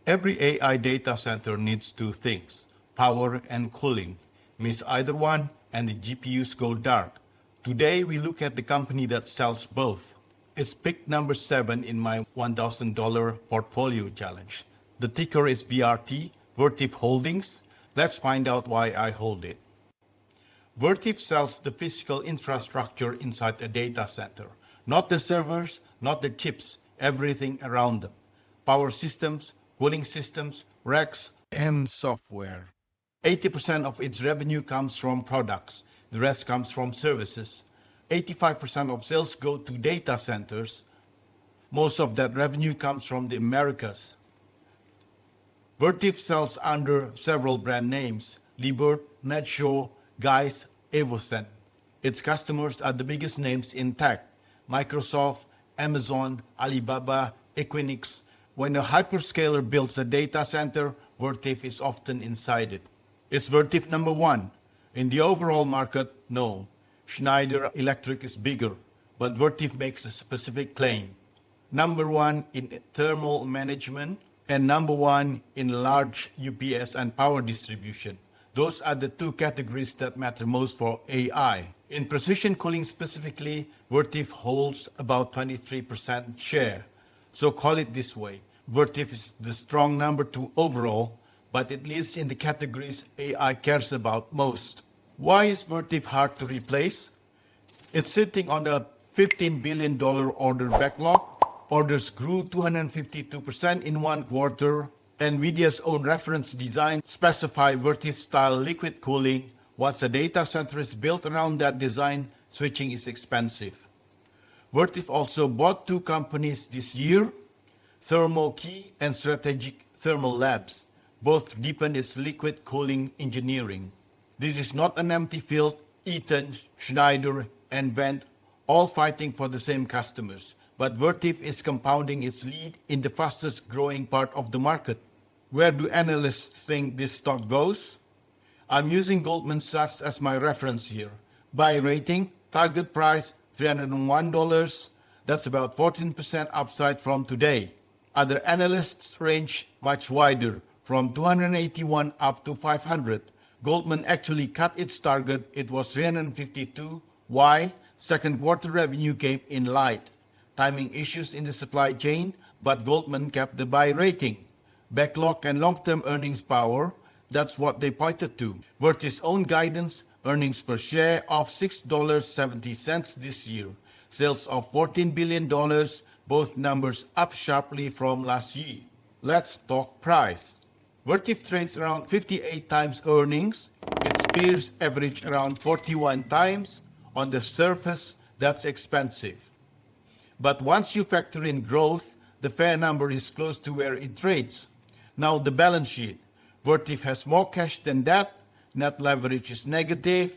Every AI data center needs two things, power and cooling. Miss either one and the GPUs go dark. Today we look at the company that sells both. It's pick number 7 in my $1,000 portfolio challenge. The ticker is VRT, Vertiv Holdings. Let's find out why I hold it. Vertiv sells the physical infrastructure inside a data center. Not the servers, not the chips, everything around them. Power systems, cooling systems, racks, and software. 80% of its revenue comes from products. The rest comes from services. 85% of sales go to data centers. Most of that revenue comes from the Americas. Vertiv sells under several brand names, Liebert, NetShow, Guys, Evocent. Its customers are the biggest names in tech, Microsoft, Amazon, Alibaba, Equinix. When a hyperscaler builds a data center, Vertiv is often inside it. Is Vertiv number 1? In the overall market, no. Schneider Electric is bigger, but Vertiv makes a specific claim. Number 1 in thermal management and number 1 in large UPS and power distribution. Those are the two categories that matter most for AI. In precision cooling specifically, Vertiv holds about 23% share. So call it this way. Vertiv is the strong number 2 overall, but it leads in the categories AI cares about most. Why is Vertiv hard to replace? It's sitting on a $15 billion order backlog. Orders grew 252% in one quarter. Nvidia's own reference design specify Vertiv-style liquid cooling. Once a data center is built around that design, switching is expensive. Vertiv also bought 2 companies this year, ThermoKey and Strategic Thermal Labs. Both deepen its liquid cooling engineering. This is not an empty field. Eaton, Schneider, and Vent all fighting for the same customers. But Vertiv is compounding its lead in the fastest growing part of the market. Where do analysts think this stock goes? I'm using Goldman Sachs as my reference here. Buy rating, target price $301. That's about 14% upside from today. Other analysts range much wider, from 281 up to 500. Goldman actually cut its target. It was 352. Why? Second quarter revenue came in light. Timing issues in the supply chain, but Goldman kept the buy rating. Backlog and long-term earnings power, that's what they pointed to. Vertiv's own guidance, earnings per share of $6.70 this year. Sales of $14 billion, both numbers up sharply from last year. Let's talk price. Vertiv trades around 58 times earnings. Its peers average around 41 times. On the surface, that's expensive. But once you factor in growth, the fair number is close to where it trades. Now the balance sheet. Vertiv has more cash than debt. Net leverage is negative.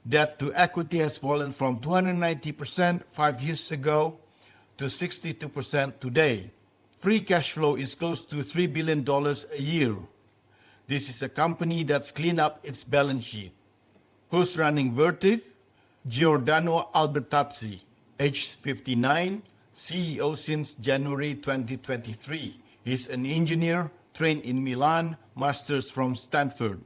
Debt to equity has fallen from 290% 5 years ago to 62% today. Free cash flow is close to $3 billion a year. This is a company that's cleaned up its balance sheet. Who's running Vertiv? Giordano Albertazzi, age 59, CEO since January 2023. He's an engineer, trained in Milan, masters from Stanford.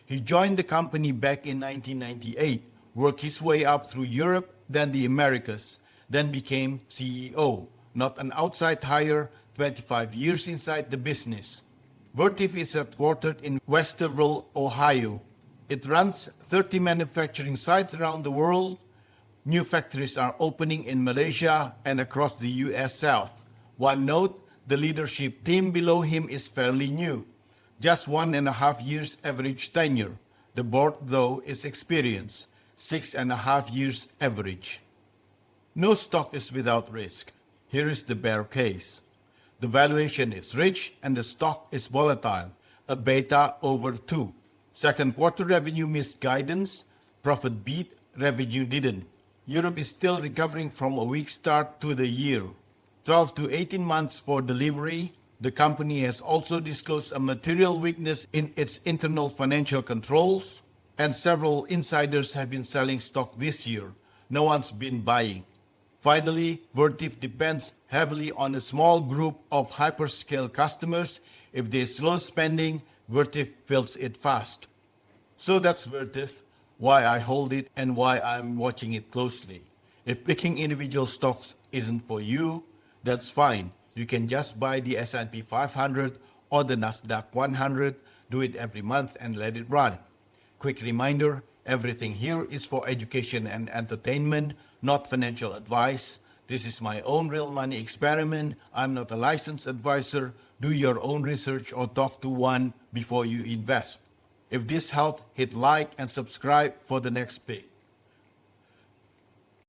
He joined the company back in 1998, worked his way up through Europe, then the Americas, then became CEO. Not an outside hire, 25 years inside the business. Vertiv is headquartered in Westerville, Ohio. It runs 30 manufacturing sites around the world. New factories are opening in Malaysia and across the US South. One note, the leadership team below him is fairly new. Just 1.5 years average tenure. The board, though, is experienced. 6.5 years average. No stock is without risk. Here is the bear case. The valuation is rich and the stock is volatile, a beta over 2. Second quarter revenue missed guidance, profit beat, revenue didn't. Europe is still recovering from a weak start to the year. 12 to 18 months for delivery. The company has also disclosed a material weakness in its internal financial controls, and several insiders have been selling stock this year. No one's been buying. Finally, Vertiv depends heavily on a small group of hyperscale customers. If they slow spending, Vertiv fills it fast. So that's Vertiv, why I hold it and why I'm watching it closely. If picking individual stocks isn't for you, that's fine. You can just buy the S&P 500 or the Nasdaq 100, do it every month and let it run. Quick reminder, everything here is for education and entertainment, not financial advice. This is my own real money experiment. I'm not a licensed advisor. Do your own research or talk to one before you invest. If this helped, hit like and subscribe for the next pick.